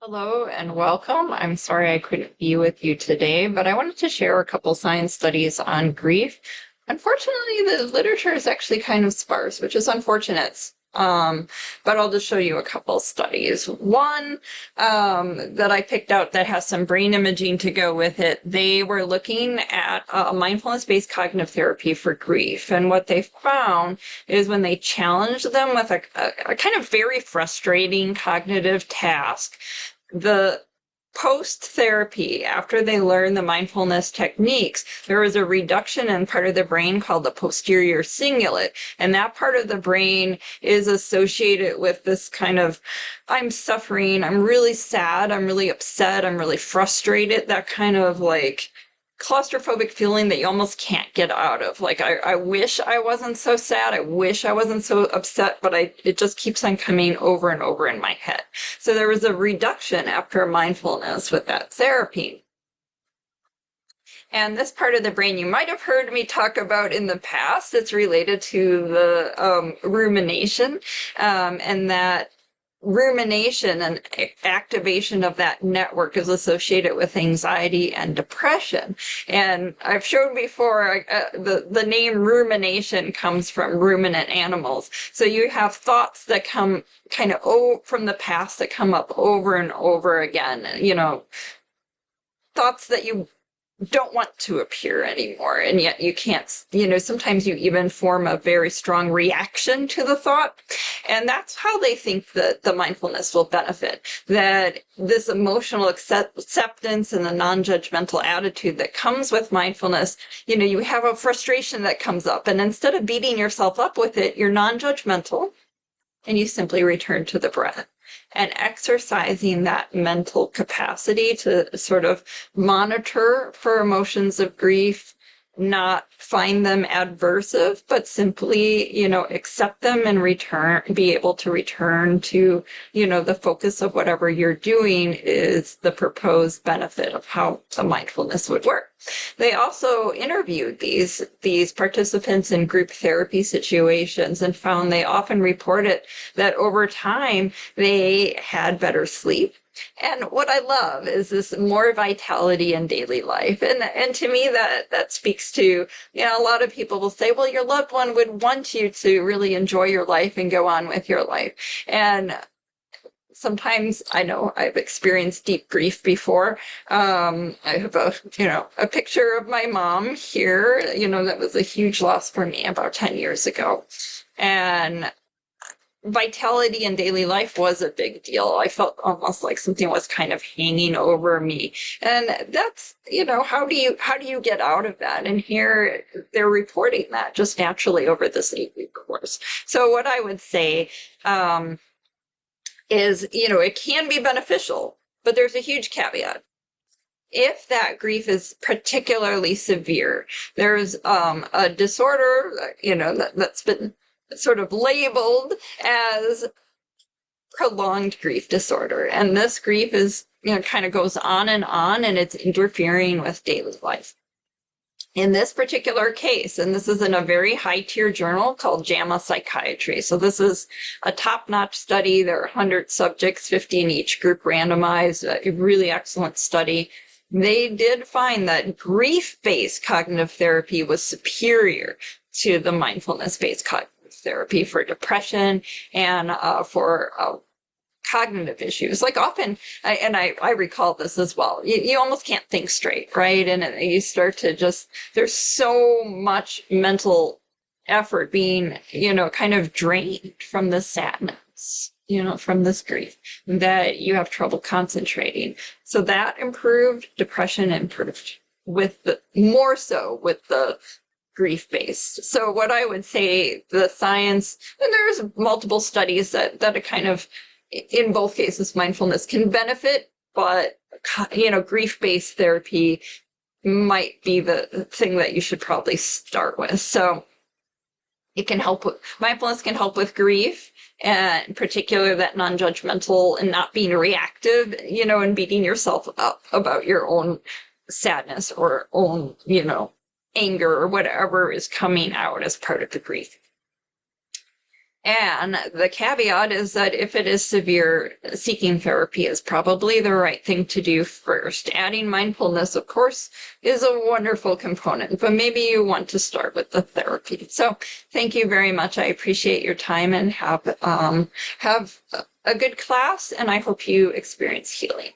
Hello and welcome. I'm sorry I couldn't be with you today, but I wanted to share a couple science studies on grief. Unfortunately, the literature is actually kind of sparse, which is unfortunate. But I'll just show you a couple studies. One that I picked out that has some brain imaging to go with it, they were looking at mindfulness-based cognitive therapy for grief. And what they found is when they challenged them with a kind of very frustrating cognitive task, the post-therapy, after they learn the mindfulness techniques, there was a reduction in part of the brain called the posterior cingulate. And that part of the brain is associated with this kind of, I'm suffering, I'm really sad, I'm really upset, I'm really frustrated, that kind of like claustrophobic feeling that you almost can't get out of. Like, I wish I wasn't so sad. I wish I wasn't so upset, but it just keeps on coming over and over in my head. So there was a reduction after mindfulness with that therapy. And this part of the brain you might have heard me talk about in the past. It's related to the rumination, and that rumination and activation of that network is associated with anxiety and depression. And I've shown before the name rumination comes from ruminant animals. So you have thoughts that come kind of from the past that come up over and over again, thoughts that you don't want to appear anymore, and yet you can't, sometimes you even form a very strong reaction to the thought. And that's how they think that the mindfulness will benefit, that this emotional acceptance and the non-judgmental attitude that comes with mindfulness. You have a frustration that comes up, and instead of beating yourself up with it, you're non-judgmental and you simply return to the breath. And exercising that mental capacity to sort of monitor for emotions of grief, not find them adversive, but simply, accept them and be able to return to, the focus of whatever you're doing is the proposed benefit of how the mindfulness would work. They also interviewed these participants in group therapy situations and found they often reported that over time they had better sleep. And what I love is this more vitality in daily life. And to me, that speaks to, a lot of people will say, well, your loved one would want you to really enjoy your life and go on with your life. And sometimes I know I've experienced deep grief before. I have a picture of my mom here, that was a huge loss for me about 10 years ago. And vitality in daily life was a big deal. I felt almost like something was kind of hanging over me. And that's, how do you get out of that? And here they're reporting that just naturally over this 8-week course. So what I would say is, it can be beneficial, but there's a huge caveat. If that grief is particularly severe, there's a disorder, that's been sort of labeled as prolonged grief disorder. And this grief is, kind of goes on and it's interfering with daily life. In this particular case, and this is in a very high-tier journal called JAMA Psychiatry. So this is a top-notch study. There are 100 subjects, 50 in each group randomized, a really excellent study. They did find that grief-based cognitive therapy was superior to the mindfulness-based cognitive therapy for depression and for cognitive issues. Like often, I recall this as well, you almost can't think straight, right? And you start to there's so much mental effort being, kind of drained from the sadness, from this grief, that you have trouble concentrating. So that improved, depression improved more so with the grief-based. So what I would say, the science, and there's multiple studies that are kind of, in both cases, mindfulness can benefit, but, grief-based therapy might be the thing that you should probably start with. So mindfulness can help with grief, and in particular that non-judgmental and not being reactive, and beating yourself up about your own sadness or own, anger or whatever is coming out as part of the grief. And the caveat is that if it is severe, seeking therapy is probably the right thing to do first. Adding mindfulness, of course, is a wonderful component, but maybe you want to start with the therapy. So thank you very much. I appreciate your time, and have a good class, and I hope you experience healing.